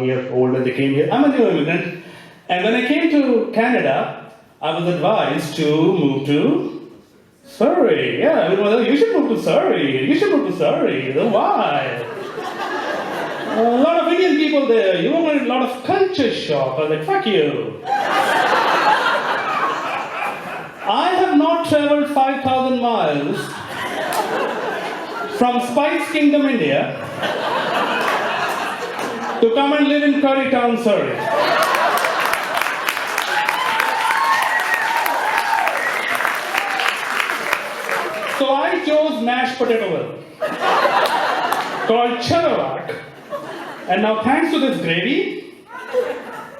year old when they came here. I'm a new immigrant. And when I came to Canada, I was advised to move to Surrey. Yeah, you should move to Surrey. You should move to Surrey. Why? A lot of Indian people there. You won't get a lot of culture shock. I was like, fuck you. I have not traveled 5,000 miles from Spice Kingdom, India, to come and live in Currytown, Surrey. So I chose mashed potato called Cherovak. And now thanks to this gravy,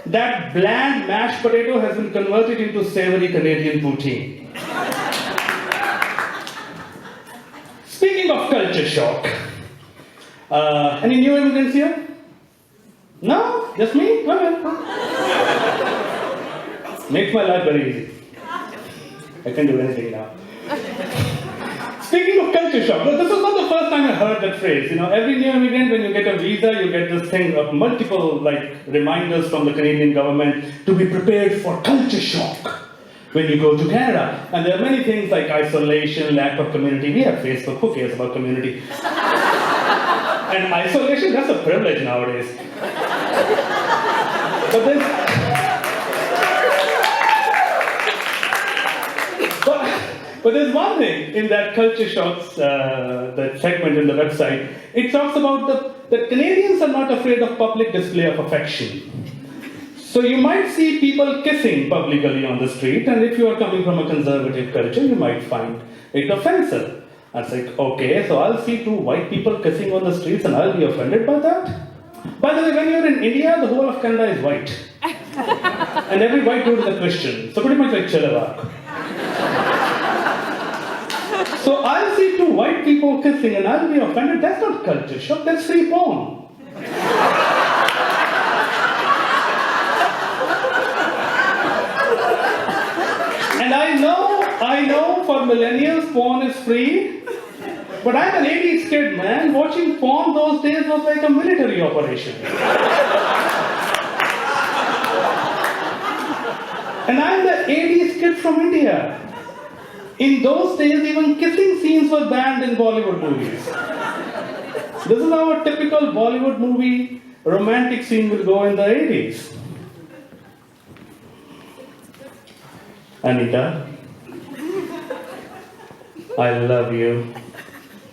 that bland mashed potato has been converted into savory Canadian poutine. Speaking of culture shock, any new immigrants here? No? Just me? Okay. Makes my life very easy. I can do anything now. Speaking of culture shock, this was not the first time I heard that phrase. Every new immigrant, when you get a visa, you get this thing of multiple reminders from the Canadian government to be prepared for culture shock when you go to Canada. And there are many things like isolation, lack of community. We have Facebook, who cares about community? And isolation, that's a privilege nowadays. But there's one thing in that culture shocks, that segment in the website. It talks about that Canadians are not afraid of public display of affection. So you might see people kissing publicly on the street, and if you are coming from a conservative culture, you might find it offensive. I was like, okay, so I'll see two white people kissing on the streets and I'll be offended by that? By the way, when you're in India, the whole of Canada is white. And every white dude is a Christian. So pretty much like Cherovak. So I'll see two white people kissing and I'll be offended. That's not culture shock, that's free porn. And I know for millennials porn is free, but I'm an 80s kid, man. Watching porn those days was like a military operation. And I'm the 80s kid from India. In those days, even kissing scenes were banned in Bollywood movies. This is how a typical Bollywood movie romantic scene will go in the 80s. Anita, I love you.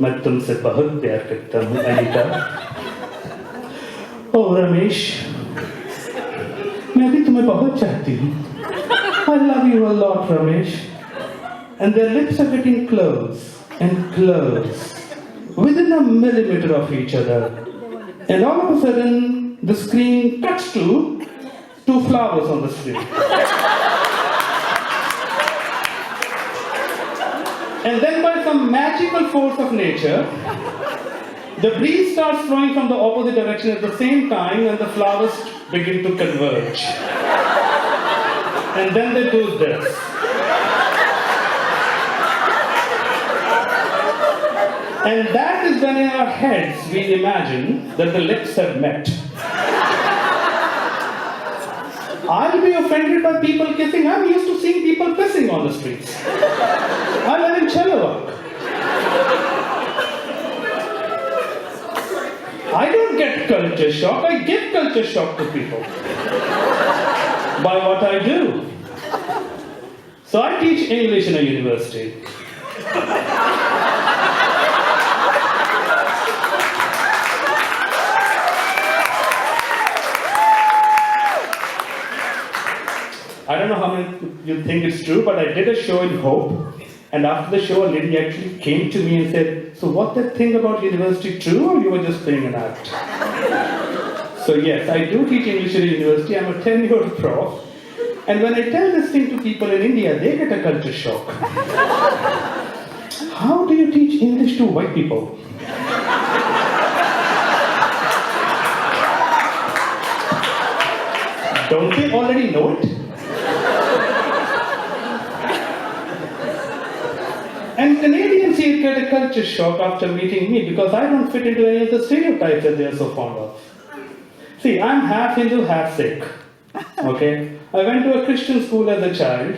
मैं तुमसे बहुत प्यार करता हूँ, Anita. Oh, Ramesh, मैं भी तुम्हें बहुत चाहती हूँ. I love you a lot, Ramesh. And their lips are getting close and close, within a millimeter of each other. And all of a sudden, the screen cuts to two flowers on the street. And then by some magical force of nature, the breeze starts flowing from the opposite direction at the same time and the flowers begin to converge. And then they do this. And that is when in our heads we imagine that the lips have met. I'll be offended by people kissing. I'm used to seeing people pissing on the streets. I live in Cherovak. I don't get culture shock. I give culture shock to people by what I do. So I teach English in a university. I don't know how many you think it's true, but I did a show in Hope, and after the show, a lady actually came to me and said, so what that thing about university true, or you were just playing an act? So yes, I do teach English at a university. I'm a tenured prof. And when I tell this thing to people in India, they get a culture shock. How do you teach English to white people? Don't they already know it? And Canadians here get a culture shock after meeting me because I don't fit into any of the stereotypes that they are so fond of. See, See, I'm half Hindu, half Sikh. Okay? I went to a Christian school as a child,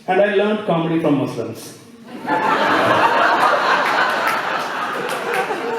and I learned comedy from Muslims.